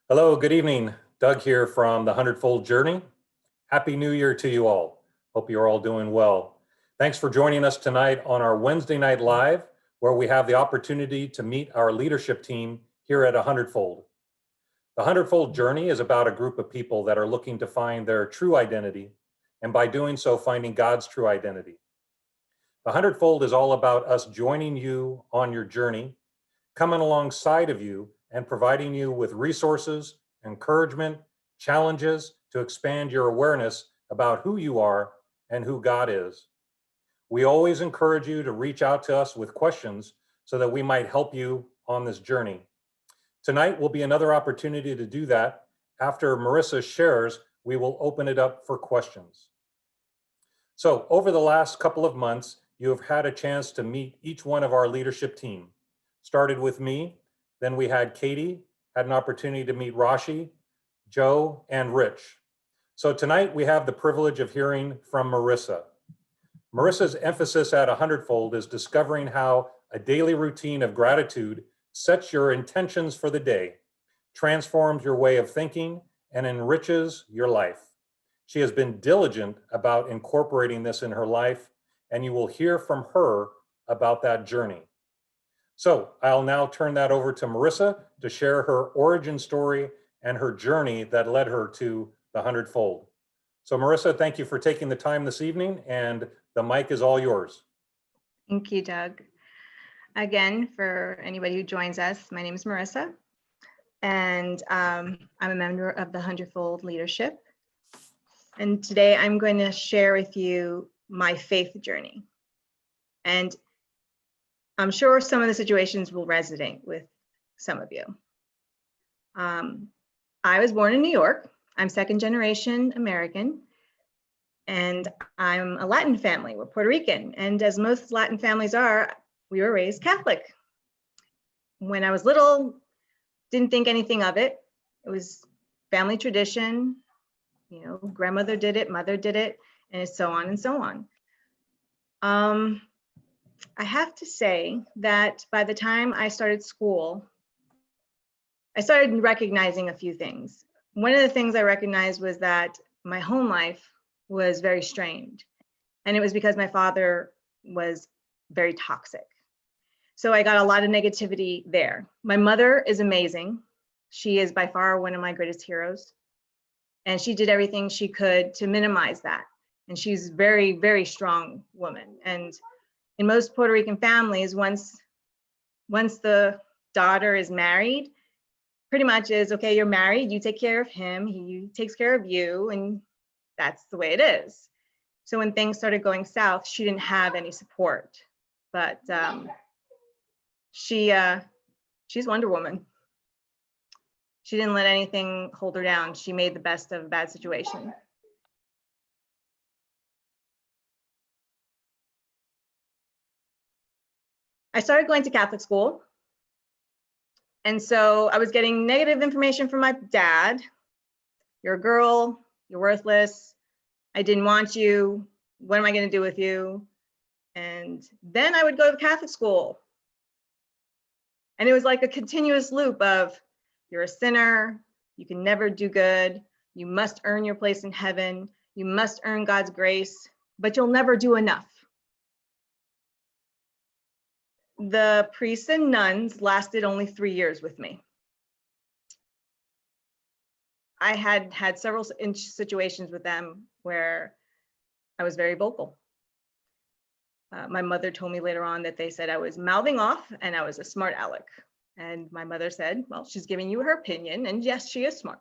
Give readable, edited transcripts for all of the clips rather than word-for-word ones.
Hello, good evening. Doug here from The 100Fold Journey. Happy New Year to you all. Hope you're all doing well. Thanks for joining us tonight on our Wednesday night live, where we have the opportunity to meet our leadership team here at 100Fold. The 100Fold Journey is about a group of people that are looking to find their true identity, and by doing so, finding God's true identity. The 100Fold is all about us joining you on your journey, coming alongside of you and providing you with resources, encouragement, challenges to expand your awareness about who you are and who God is. We always encourage you to reach out to us with questions so that we might help you on this journey. Tonight will be another opportunity to do that. After Marisa shares, we will open it up for questions. So over the last couple of months, you have had a chance to meet each one of our leadership team. Started with me, then we had Katie, had an opportunity to meet Rashi, Joe, and Rich. So tonight we have the privilege of hearing from Marisa. Marisa's emphasis at 100Fold is discovering how a daily routine of gratitude sets your intentions for the day, transforms your way of thinking, and enriches your life. She has been diligent about incorporating this in her life, and you will hear from her about that journey. So I'll now turn that over to Marisa to share her origin story and her journey that led her to the 100Fold. So Marisa, thank you for taking the time this evening, and the mic is all yours. Thank you, Doug. Again, for anybody who joins us, my name is Marisa, and I'm a member of the 100Fold leadership. And today I'm going to share with you my faith journey. And I'm sure some of the situations will resonate with some of you. I was born in New York. I'm second generation American, and I'm a Latin family. We're Puerto Rican. And as most Latin families are, we were raised Catholic. When I was little, didn't think anything of it. It was family tradition. You know, grandmother did it, mother did it, and so on and so on. I have to say that by the time I started school, I started recognizing a few things. One of the things I recognized was that my home life was very strained. And it was because my father was very toxic. So I got a lot of negativity there. My mother is amazing. She is by far one of my greatest heroes. And she did everything she could to minimize that. And she's a very, very strong woman. And in most Puerto Rican families, once the daughter is married, pretty much is, okay, you're married, you take care of him, he takes care of you, and that's the way it is. So when things started going south, she didn't have any support. But she's Wonder Woman. She didn't let anything hold her down. She made the best of a bad situation. I started going to Catholic school. And so I was getting negative information from my dad. You're a girl, you're worthless. I didn't want you. What am I going to do with you? And then I would go to Catholic school. And it was like a continuous loop of, you're a sinner, you can never do good, you must earn your place in heaven, you must earn God's grace, but you'll never do enough. The priests and nuns lasted only 3 years with me. I had several situations with them where I was very vocal. My mother told me later on that they said I was mouthing off and I was a smart aleck. And my mother said, well, she's giving you her opinion, and yes, she is smart.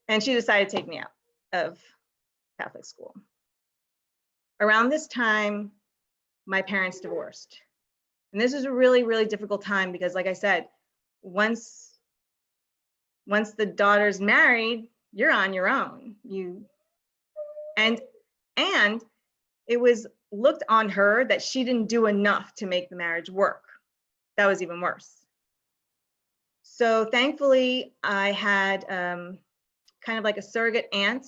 And she decided to take me out of Catholic school. Around this time, my parents divorced. And this is a really, really difficult time because, like I said, once the daughter's married, you're on your own. And it was looked on her that she didn't do enough to make the marriage work. That was even worse. So thankfully, I had kind of like a surrogate aunt.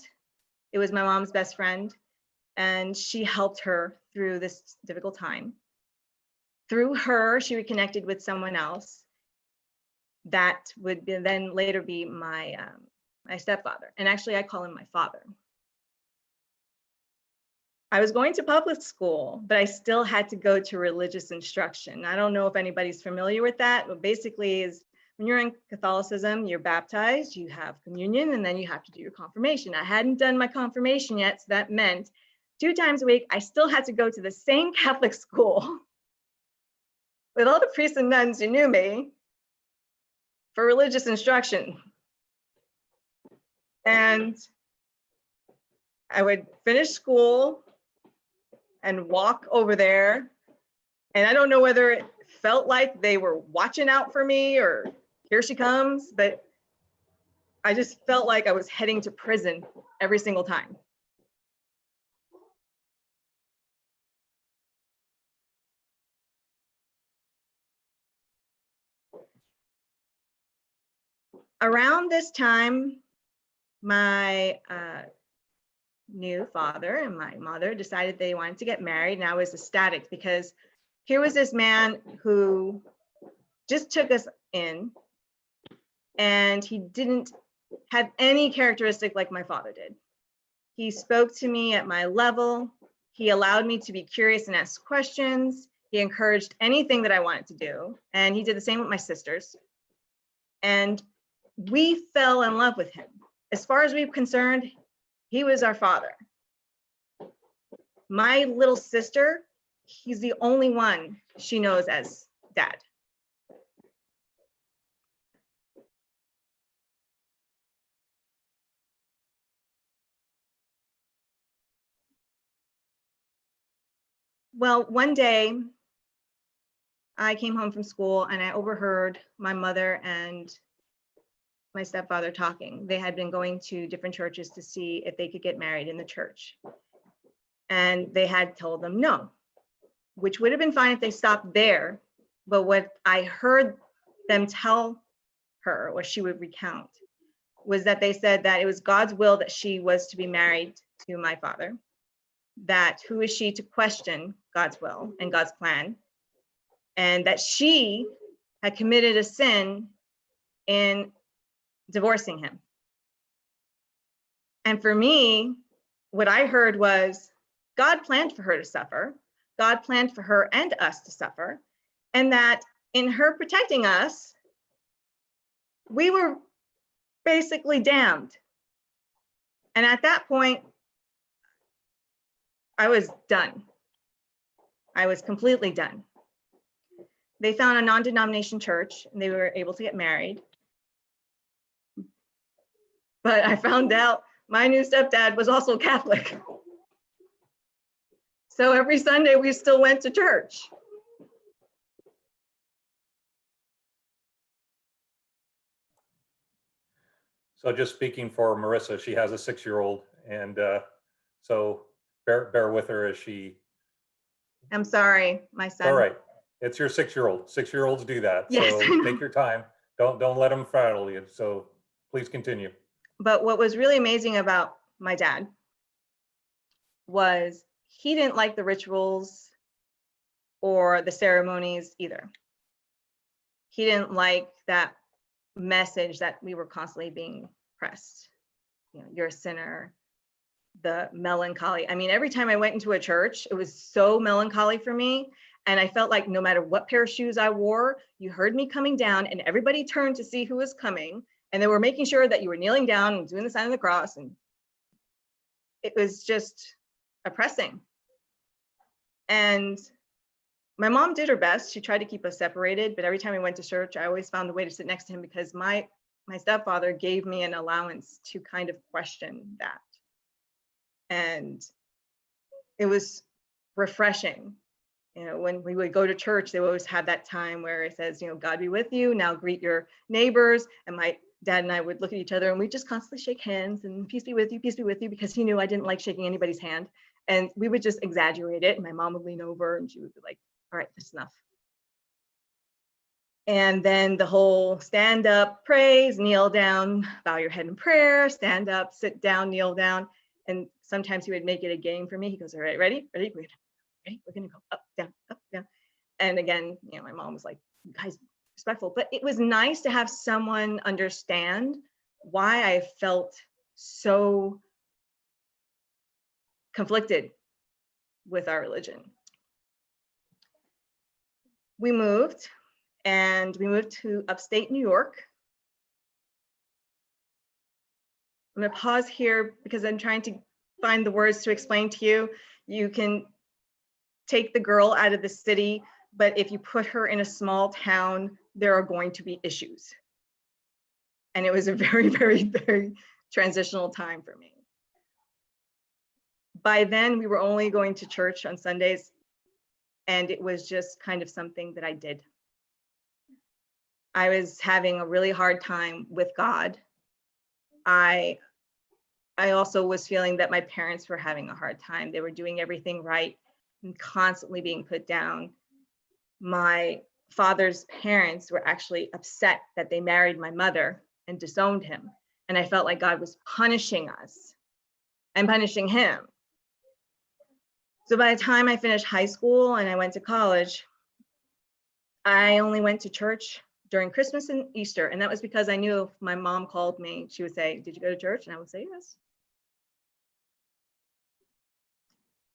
It was my mom's best friend, and she helped her through this difficult time. Through her, she reconnected with someone else. that would then later be my stepfather. And actually, I call him my father. I was going to public school, but I still had to go to religious instruction. I don't know if anybody's familiar with that, but basically is when you're in Catholicism, you're baptized, you have communion, and then you have to do your confirmation. I hadn't done my confirmation yet, so that meant 2 times a week, I still had to go to the same Catholic school with all the priests and nuns who knew me for religious instruction. And I would finish school and walk over there. And I don't know whether it felt like they were watching out for me or here she comes, but I just felt like I was heading to prison every single time. Around this time, my new father and my mother decided they wanted to get married, and I was ecstatic because here was this man who just took us in, and he didn't have any characteristic like my father did. He spoke to me at my level. He allowed me to be curious and ask questions. He encouraged anything that I wanted to do, and he did the same with my sisters. And we fell in love with him. As far as we were concerned, he was our father. My little sister, he's the only one she knows as dad. Well, one day I came home from school and I overheard my mother and my stepfather talking. They had been going to different churches to see if they could get married in the church. And they had told them no, which would have been fine if they stopped there. But what I heard them tell her, or she would recount, was that they said that it was God's will that she was to be married to my father, that who is she to question God's will and God's plan, and that she had committed a sin in divorcing him. And for me, what I heard was God planned for her to suffer. God planned for her and us to suffer. And that in her protecting us, we were basically damned. And at that point, I was done. I was completely done. They found a non-denomination church and they were able to get married. But I found out my new stepdad was also Catholic. So every Sunday we still went to church. So just speaking for Marisa, she has a 6-year-old, and so bear with her as she. I'm sorry, my son. All right, it's your 6-year-old. 6-year-olds do that. Yes, So take your time. Don't let them throttle you. So please continue. But what was really amazing about my dad was he didn't like the rituals or the ceremonies either. He didn't like that message that we were constantly being pressed. You know, you're a sinner, the melancholy. I mean, every time I went into a church, it was so melancholy for me. And I felt like no matter what pair of shoes I wore, you heard me coming down and everybody turned to see who was coming. And they were making sure that you were kneeling down and doing the sign of the cross. And it was just oppressing. And my mom did her best. She tried to keep us separated, but every time we went to church, I always found a way to sit next to him because my stepfather gave me an allowance to kind of question that. And it was refreshing. You know, when we would go to church, they always had that time where it says, you know, God be with you, now greet your neighbors. And my dad and I would look at each other and we just constantly shake hands and peace be with you, because he knew I didn't like shaking anybody's hand. And we would just exaggerate it. And my mom would lean over and she would be like, all right, that's enough. And then the whole stand up, praise, kneel down, bow your head in prayer, stand up, sit down, kneel down. And sometimes he would make it a game for me. He goes, all right, ready? We're gonna go up, down, up, down. And again, you know, my mom was like, you guys respectful, but it was nice to have someone understand why I felt so conflicted with our religion. We moved to upstate New York. I'm gonna pause here because I'm trying to find the words to explain to you. You can take the girl out of the city, but if you put her in a small town, there are going to be issues. And it was a very, very, very transitional time for me. By then, we were only going to church on Sundays, and it was just kind of something that I did. I was having a really hard time with God. I also was feeling that my parents were having a hard time. They were doing everything right and constantly being put down. My father's parents were actually upset that they married my mother and disowned him. And I felt like God was punishing us and punishing him. So by the time I finished high school and I went to college, I only went to church during Christmas and Easter. And that was because I knew if my mom called me, she would say, "Did you go to church?" And I would say, "Yes."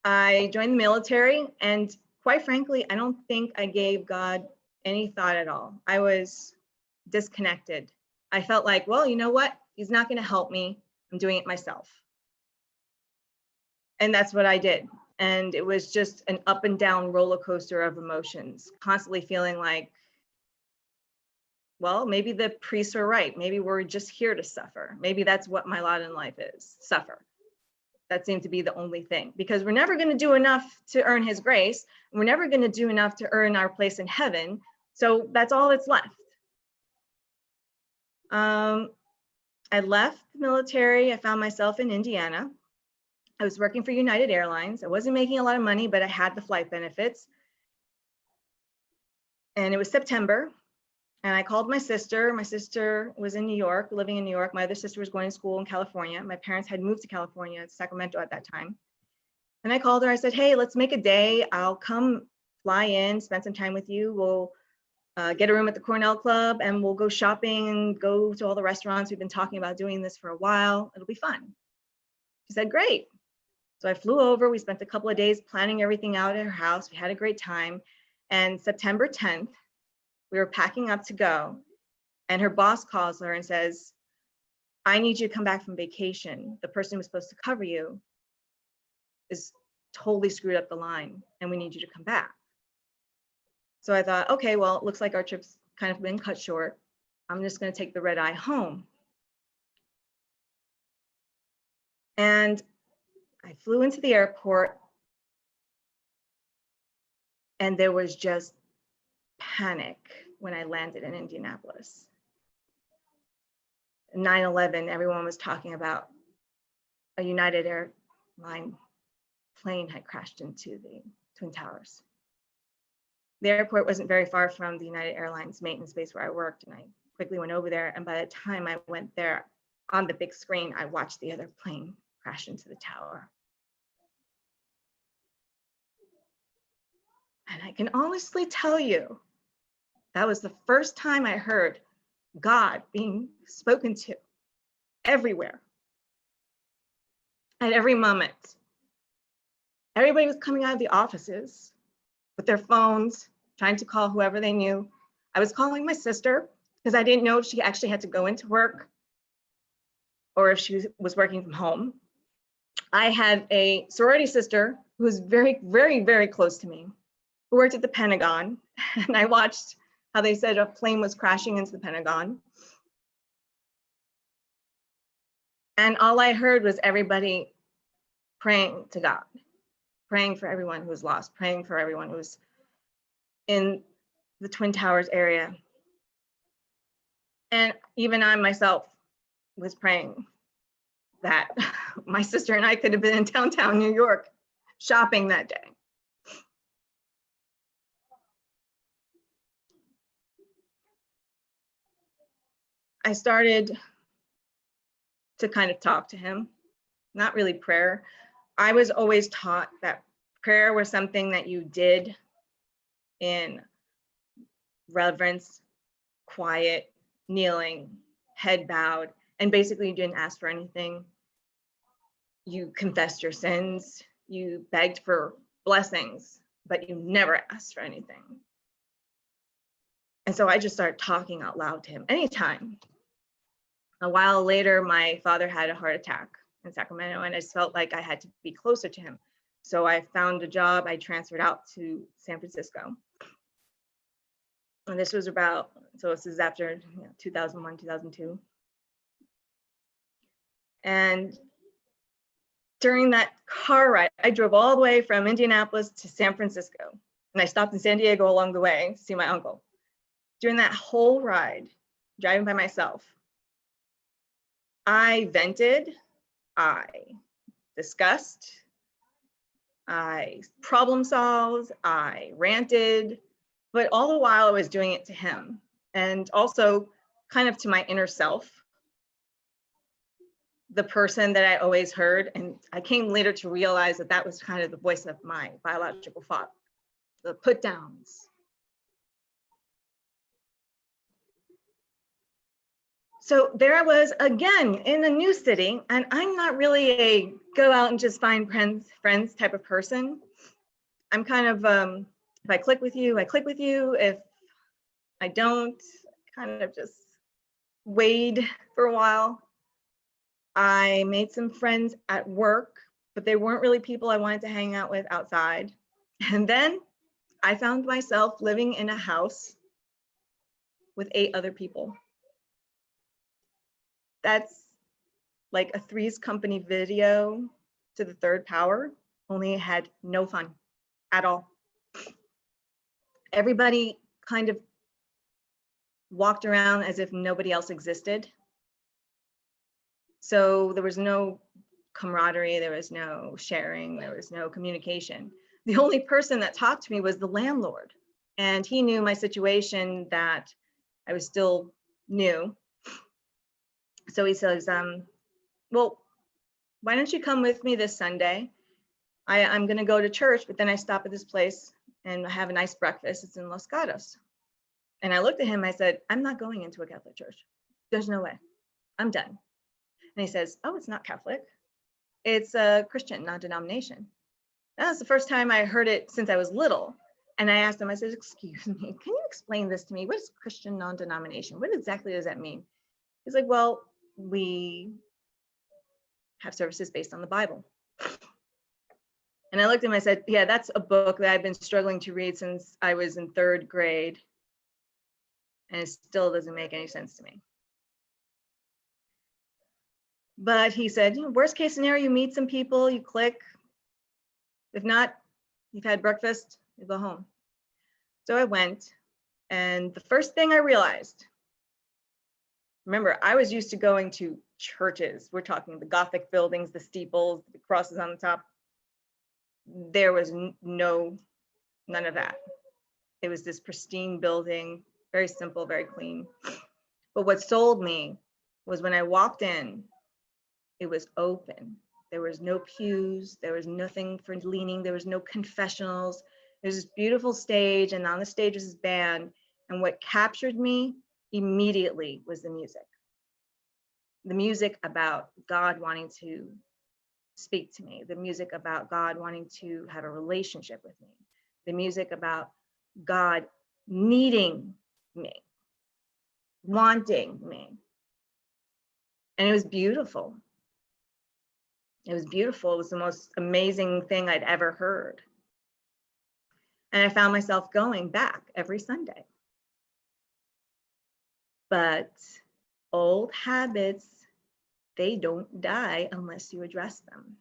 I joined the military, and quite frankly, I don't think I gave God any thought at all. I was disconnected. I felt like, well, you know what? He's not going to help me. I'm doing it myself. And that's what I did. And it was just an up and down roller coaster of emotions, constantly feeling like, well, maybe the priests are right. Maybe we're just here to suffer. Maybe that's what my lot in life is, suffer. That seemed to be the only thing, because we're never going to do enough to earn his grace. We're never going to do enough to earn our place in heaven. So that's all that's left. I left the military. I found myself in Indiana. I was working for United Airlines. I wasn't making a lot of money, but I had the flight benefits. And it was September. And I called my sister. My sister was in New York, living in New York. My other sister was going to school in California. My parents had moved to California, Sacramento at that time. And I called her. I said, "Hey, let's make a day. I'll come fly in, spend some time with you. We'll get a room at the Cornell Club, and we'll go shopping and go to all the restaurants. We've been talking about doing this for a while. It'll be fun." She said, "Great." So I flew over. We spent a couple of days planning everything out at her house. We had a great time. And September 10th, we were packing up to go. And her boss calls her and says, "I need you to come back from vacation. The person who was supposed to cover you is totally screwed up the line, and we need you to come back." So I thought, okay, well, it looks like our trip's kind of been cut short. I'm just going to take the red eye home. And I flew into the airport, and there was just panic when I landed in Indianapolis. 9/11, everyone was talking about a United Airlines plane had crashed into the Twin Towers. The airport wasn't very far from the United Airlines maintenance base where I worked, and I quickly went over there. And by the time I went there, on the big screen, I watched the other plane crash into the tower. And I can honestly tell you, that was the first time I heard God being spoken to everywhere, at every moment. Everybody was coming out of the offices with their phones, trying to call whoever they knew. I was calling my sister because I didn't know if she actually had to go into work or if she was working from home. I had a sorority sister who was very, very, very close to me, who worked at the Pentagon, and I watched how they said a plane was crashing into the Pentagon. And all I heard was everybody praying to God, praying for everyone who was lost, praying for everyone who was in the Twin Towers area. And even I myself was praying that my sister and I could have been in downtown New York shopping that day. I started to kind of talk to him, not really prayer. I was always taught that prayer was something that you did in reverence quiet, kneeling, head bowed, and basically you didn't ask for anything. You confessed your sins, you begged for blessings, but you never asked for anything. And so I just started talking out loud to him anytime. A while later, my father had a heart attack in Sacramento, and I just felt like I had to be closer to him. So I found a job, I transferred out to San Francisco. And this was about, so this is after 2001, 2002. And during that car ride, I drove all the way from Indianapolis to San Francisco. And I stopped in San Diego along the way to see my uncle. During that whole ride, driving by myself, I vented, I discussed, I problem solved, I ranted, but all the while I was doing it to him and also kind of to my inner self, the person that I always heard. And I came later to realize that that was kind of the voice of my biological father, the put downs. So there I was again in a new city, and I'm not really a go out and just find friends type of person. I'm kind of, if I click with you, I click with you. If I don't, kind of just wade for a while. I made some friends at work, but they weren't really people I wanted to hang out with outside. And then I found myself living in a house with 8 other people. That's like a Three's Company video to the third power, only it had no fun at all. Everybody kind of walked around as if nobody else existed. So there was no camaraderie, there was no sharing, there was no communication. The only person that talked to me was the landlord. And he knew my situation, that I was still new. So he says, well, why don't you come with me this Sunday? I'm gonna go to church, but then I stop at this place and have a nice breakfast. It's in Los Gatos. And I looked at him, I said, I'm not going into a Catholic church. There's no way, I'm done. And he says, oh, it's not Catholic. It's a Christian, non-denomination. That was the first time I heard it since I was little. And I asked him, I said, excuse me, can you explain this to me? What is Christian non-denomination? What exactly does that mean? He's like, well, we have services based on the Bible. And I looked at him, I said, yeah, that's a book that I've been struggling to read since I was in 3rd grade. And it still doesn't make any sense to me. But he said, worst case scenario, you meet some people, you click. If not, you've had breakfast, you go home. So I went, and the first thing I realized, remember, I was used to going to churches. We're talking the Gothic buildings, the steeples, the crosses on the top. There was none of that. It was this pristine building, very simple, very clean. But what sold me was when I walked in, it was open. There was no pews, there was nothing for leaning, there was no confessionals. There's this beautiful stage, and on the stage was this band. And what captured me immediately was the music. The music about God wanting to speak to me, the music about God wanting to have a relationship with me, the music about God needing me, wanting me. And it was beautiful. It was beautiful. It was the most amazing thing I'd ever heard. And I found myself going back every Sunday. But old habits, they don't die unless you address them.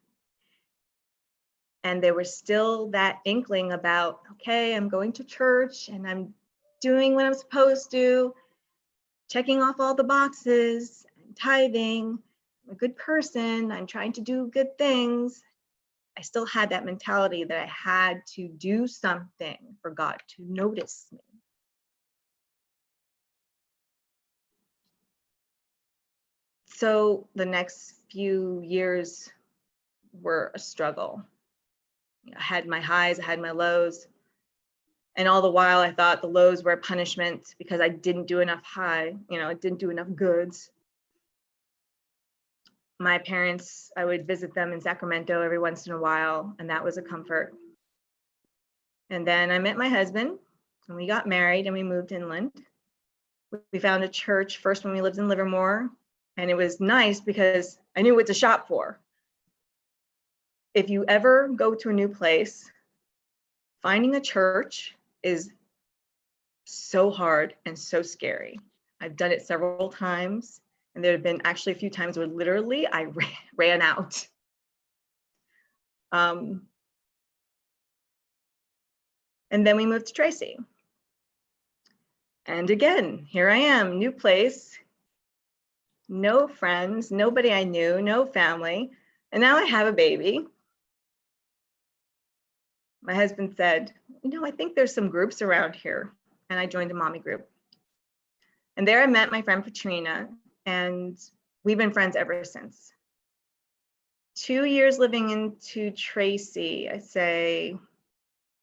And there was still that inkling about, okay, I'm going to church and I'm doing what I'm supposed to, checking off all the boxes, I'm tithing, I'm a good person, I'm trying to do good things. I still had that mentality that I had to do something for God to notice me. So the next few years were a struggle. I had my highs, I had my lows. And all the while I thought the lows were a punishment because I didn't do enough high, I didn't do enough goods. My parents, I would visit them in Sacramento every once in a while, and that was a comfort. And then I met my husband, and we got married, and we moved inland. We found a church first when we lived in Livermore, and it was nice because I knew what to shop for. If you ever go to a new place, finding a church is so hard and so scary. I've done it several times, and there have been actually a few times where literally I ran out. And then we moved to Tracy. And again, here I am, new place, no friends, nobody I knew, no family. And now I have a baby. My husband said, I think there's some groups around here. And I joined a mommy group. And there I met my friend Katrina, and we've been friends ever since. 2 years living into Tracy, I'd say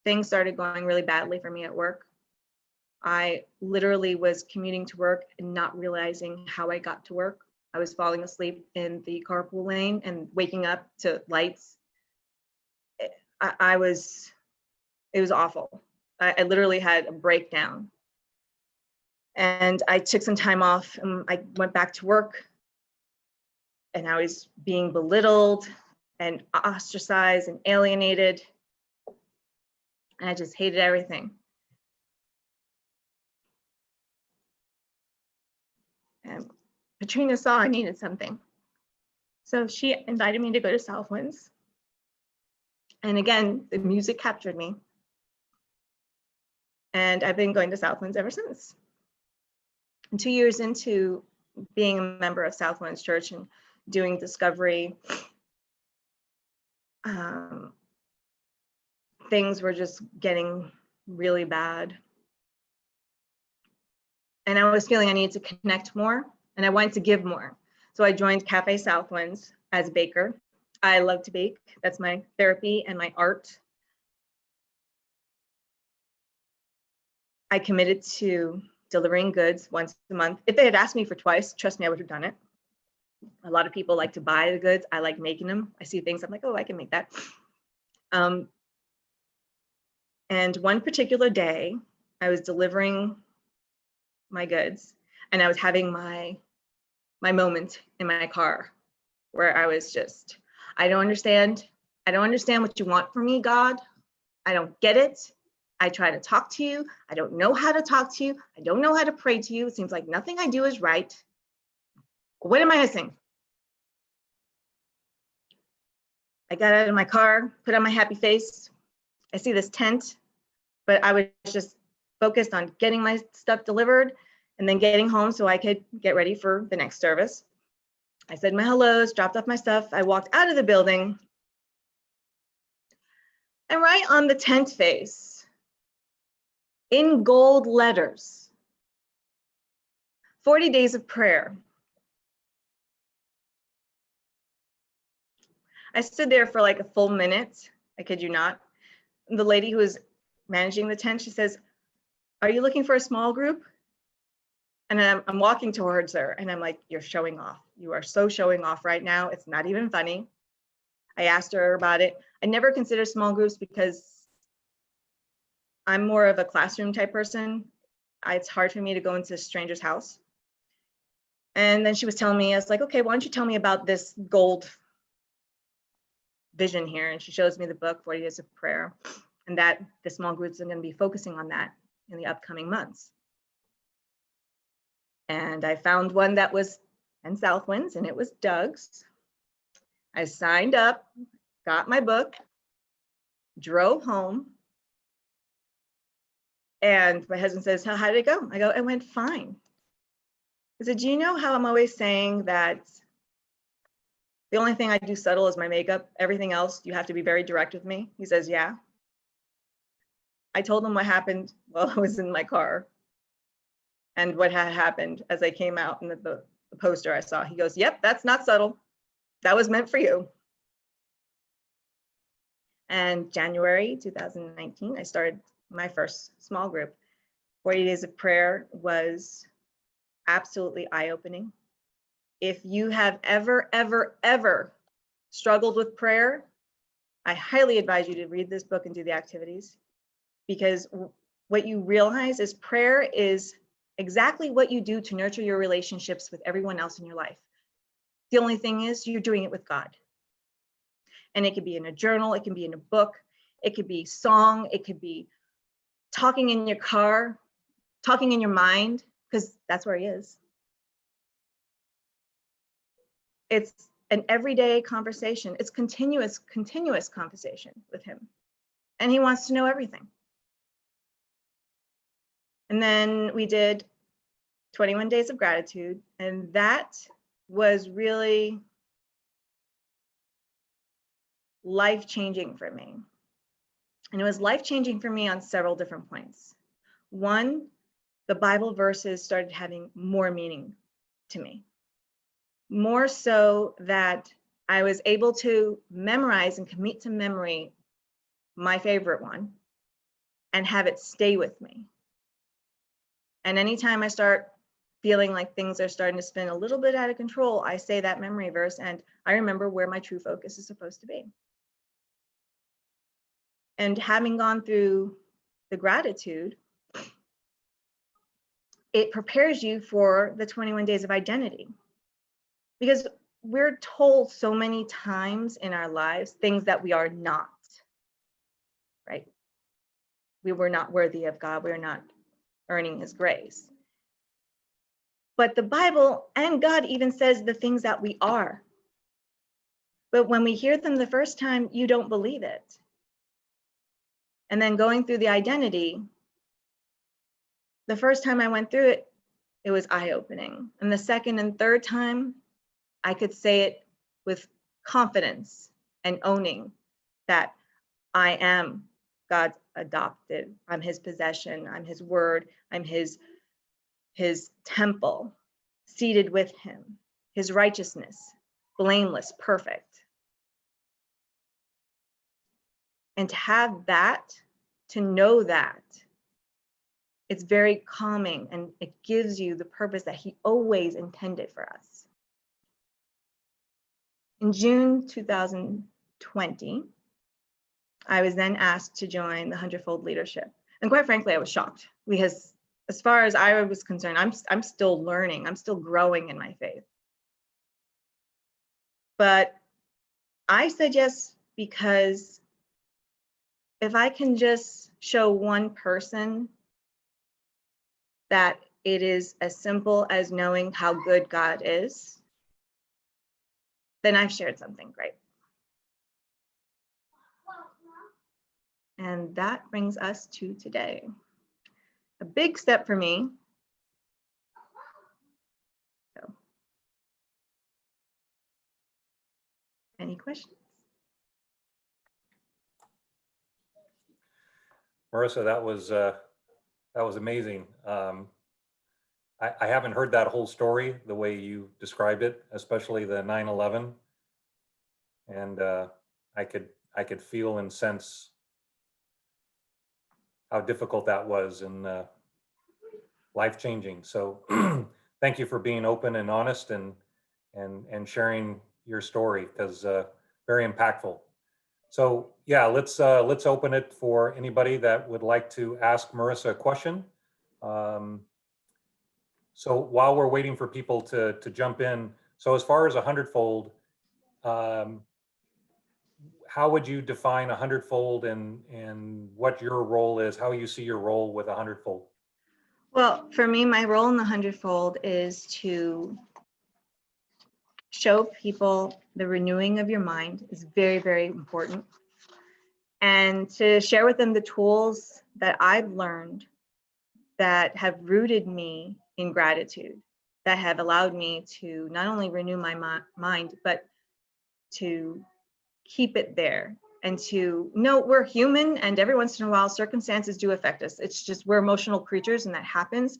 things started going really badly for me at work. I literally was commuting to work and not realizing how I got to work. I was falling asleep in the carpool lane and waking up to lights. It was awful. I literally had a breakdown. And I took some time off and I went back to work, and I was being belittled and ostracized and alienated. And I just hated everything. And Katrina saw I needed something. So she invited me to go to Southwinds. And again, the music captured me. And I've been going to Southwinds ever since. And 2 years into being a member of Southwinds Church and doing discovery, things were just getting really bad. And I was feeling I needed to connect more, and I wanted to give more. So I joined Cafe Southwinds as a baker. I love to bake. That's my therapy and my art. I committed to delivering goods once a month. If they had asked me for twice, trust me, I would have done it. A lot of people like to buy the goods. I like making them. I see things, I'm like, oh, I can make that. And one particular day, I was delivering my goods, and I was having my moment in my car where I was just, I don't understand what you want from me, God. I don't get it. I try to talk to you. I don't know how to talk to you. I don't know how to pray to you. It seems like nothing I do is right. What am I missing? I got out of my car, put on my happy face. I see this tent, but I was just focused on getting my stuff delivered and then getting home so I could get ready for the next service. I said my hellos, dropped off my stuff. I walked out of the building, and right on the tent face, in gold letters, 40 days of prayer. I stood there for like a full minute. I kid you not. The lady who was managing the tent, she says, "Are you looking for a small group?" And I'm walking towards her, and I'm like, "You're showing off. You are so showing off right now. It's not even funny." I asked her about it. I never considered small groups because I'm more of a classroom type person. It's hard for me to go into a stranger's house. And then she was telling me, I was like, okay, why don't you tell me about this gold vision here? And she shows me the book, 40 Days of Prayer, and that the small groups are going to be focusing on that in the upcoming months. And I found one that was in Southwinds, and it was Doug's. I signed up, got my book, drove home. And my husband says, how did it go? I go, it went fine. I said, do you know how I'm always saying that the only thing I do subtle is my makeup? Everything else, you have to be very direct with me. He says, yeah. I told him what happened while I was in my car and what had happened as I came out in the poster I saw. He goes, yep, that's not subtle. That was meant for you. And January 2019, I started my first small group. 40 days of prayer was absolutely eye-opening. If you have ever struggled with prayer, I highly advise you to read this book and do the activities, because what you realize is prayer is exactly what you do to nurture your relationships with everyone else in your life. The only thing is you're doing it with God. And it could be in a journal, it can be in a book, it could be song, it could be talking in your car, talking in your mind, because that's where he is. It's an everyday conversation. It's continuous conversation with him. And he wants to know everything. And then we did 21 days of gratitude, and that was really life-changing for me. And it was life-changing for me on several different points. One, the Bible verses started having more meaning to me. More so that I was able to memorize and commit to memory my favorite one and have it stay with me. And anytime I start feeling like things are starting to spin a little bit out of control, I say that memory verse and I remember where my true focus is supposed to be. And having gone through the gratitude, it prepares you for the 21 days of identity. Because we're told so many times in our lives things that we are not, right? We were not worthy of God. We're not earning his grace. But the Bible and God even says the things that we are. But when we hear them the first time, you don't believe it. And then going through the identity, the first time I went through it, it was eye-opening. And the second and third time, I could say it with confidence and owning that I am God's adopted. I'm his possession. I'm his word. I'm his temple, seated with him, his righteousness, blameless, perfect. And to have that, to know that, it's very calming and it gives you the purpose that he always intended for us. In June 2020, I was then asked to join the 100-Fold leadership. And quite frankly, I was shocked because as far as I was concerned, I'm still learning. I'm still growing in my faith. But I said yes because if I can just show one person that it is as simple as knowing how good God is, then I've shared something great. And that brings us to today. A big step for me. So, any questions? Marisa, that was amazing. I haven't heard that whole story the way you described it, especially the 9/11, and I could feel and sense how difficult that was and life-changing. So thank you for being open and honest and sharing your story, because very impactful. So yeah, let's open it for anybody that would like to ask Marisa a question. So while we're waiting for people to jump in, so as far as 100-fold, how would you define 100-fold and what your role is, how you see your role with 100-fold? Well, for me, my role in the 100-Fold is to show people the renewing of your mind is very, very important. And to share with them the tools that I've learned that have rooted me in gratitude, that have allowed me to not only renew my mind, but to keep it there and to know we're human and every once in a while circumstances do affect us. It's just we're emotional creatures and that happens.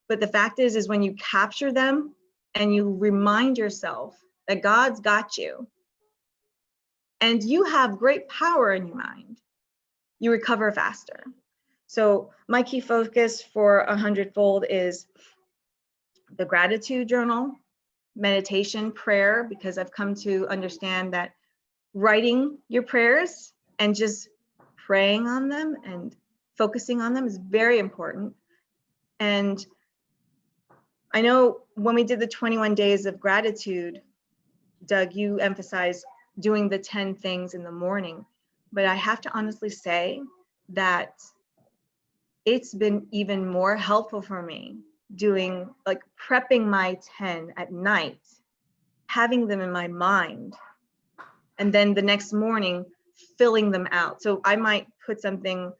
But the fact is when you capture them and you remind yourself that God's got you and you have great power in your mind, you recover faster. So my key focus for 100-fold is the gratitude journal, meditation, prayer, because I've come to understand that writing your prayers and just praying on them and focusing on them is very important. And I know when we did the 21 days of gratitude, Doug, you emphasized doing the 10 things in the morning, but I have to honestly say that it's been even more helpful for me doing, like, prepping my 10 at night, having them in my mind, and then the next morning filling them out. So I might put something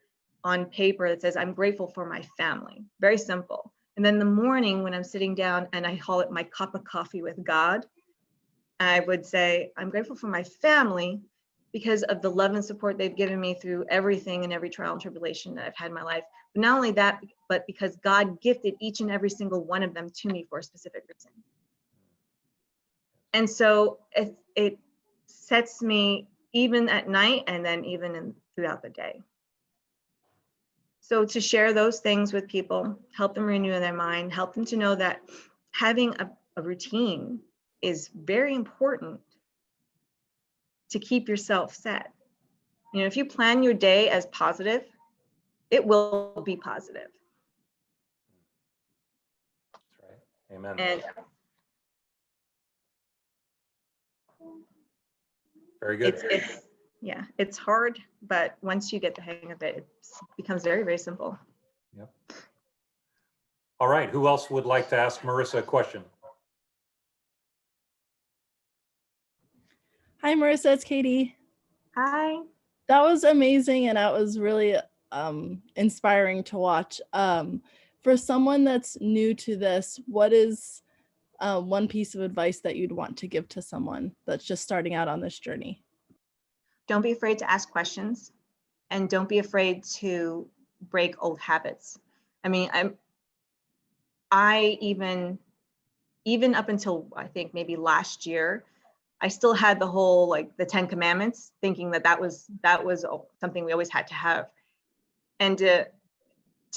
on paper that says, I'm grateful for my family, very simple. And then the morning when I'm sitting down and I call it my cup of coffee with God, I would say, I'm grateful for my family because of the love and support they've given me through everything and every trial and tribulation that I've had in my life. But not only that, but because God gifted each and every single one of them to me for a specific reason. And so it sets me even at night and then even throughout the day. So to share those things with people, help them renew their mind, help them to know that having a routine is very important to keep yourself set. You know, if you plan your day as positive, it will be positive. That's right. Amen. And Very good. yeah, it's hard, but once you get the hang of it, it becomes very, very simple. Yep. All right. Who else would like to ask Marisa a question? Hi, Marisa, it's Katie. Hi. That was amazing, and that was really inspiring to watch. For someone that's new to this, what is one piece of advice that you'd want to give to someone that's just starting out on this journey? Don't be afraid to ask questions, and don't be afraid to break old habits. I mean, I even up until I think maybe last year, I still had the whole, like, the 10 commandments, thinking that was something we always had to have. And to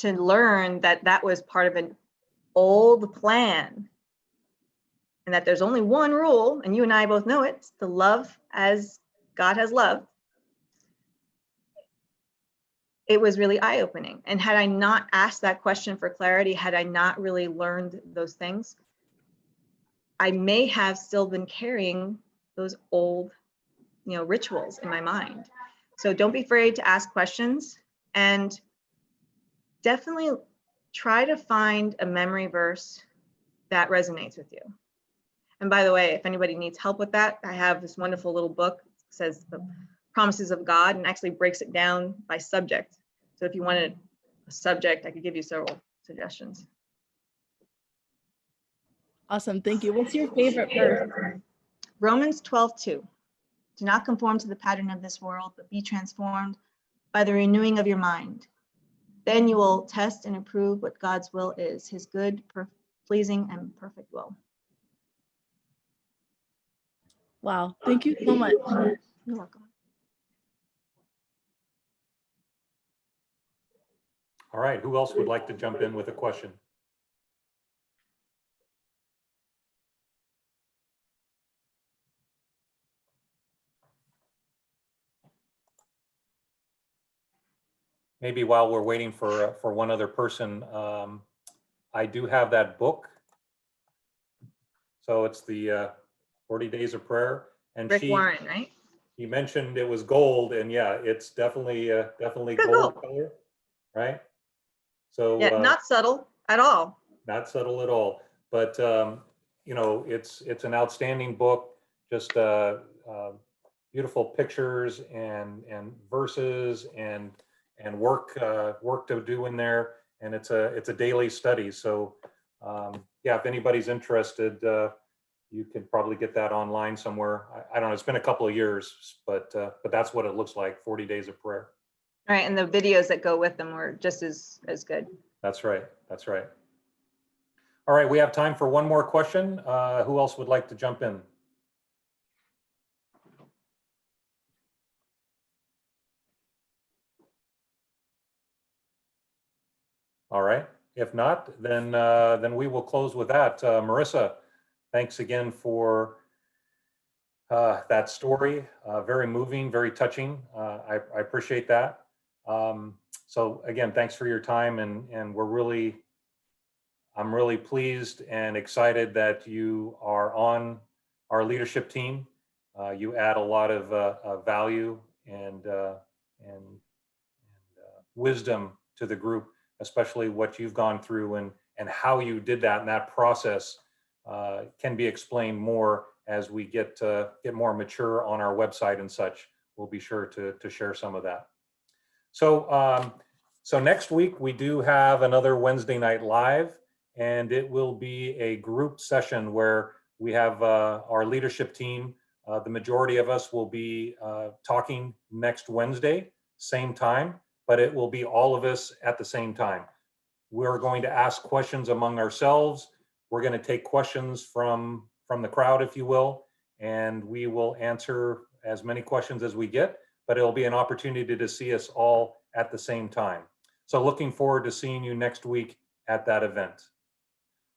learn that that was part of an old plan, and that there's only one rule, and you and I both know it, to love as God has loved. It was really eye-opening. And had I not asked that question for clarity, had I not really learned those things, I may have still been carrying those old, rituals in my mind. So don't be afraid to ask questions, and definitely try to find a memory verse that resonates with you. And by the way, if anybody needs help with that, I have this wonderful little book that says the promises of God and actually breaks it down by subject. So if you wanted a subject, I could give you several suggestions. Awesome, thank you. What's your favorite verse? Romans 12:2. Do not conform to the pattern of this world, but be transformed by the renewing of your mind. Then you will test and approve what God's will is, his good, pleasing, and perfect will. Wow, thank you so much. You're welcome. All right. Who else would like to jump in with a question? Maybe while we're waiting for one other person, I do have that book. So it's the 40 Days of Prayer. And Rick Warren, right? He mentioned it was gold, and yeah, it's definitely gold color, right? So yeah, not subtle at all. Not subtle at all. But it's an outstanding book. Just beautiful pictures and verses and work to do in there, and it's a daily study. So yeah, if anybody's interested, you can probably get that online somewhere. I don't know, it's been a couple of years, but that's what it looks like, 40 Days of Prayer. All right, and the videos that go with them were just as good. That's right. That's right. All right, we have time for one more question. Who else would like to jump in? If not, then we will close with that. Marisa, thanks again for that story. Very moving, very touching. I appreciate that. So again, thanks for your time, and I'm really pleased and excited that you are on our leadership team. You add a lot of value and wisdom to the group, especially what you've gone through and how you did that. And that process can be explained more as we get more mature on our website and such. We'll be sure to share some of that. So, so next week we do have another Wednesday Night Live, and it will be a group session where we have our leadership team. The majority of us will be talking next Wednesday, same time, but it will be all of us at the same time. We're going to ask questions among ourselves. We're going to take questions from the crowd, if you will, and we will answer as many questions as we get, but it'll be an opportunity to see us all at the same time. So looking forward to seeing you next week at that event.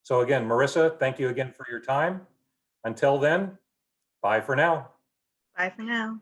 So again, Marisa, thank you again for your time. Until then, bye for now. Bye for now.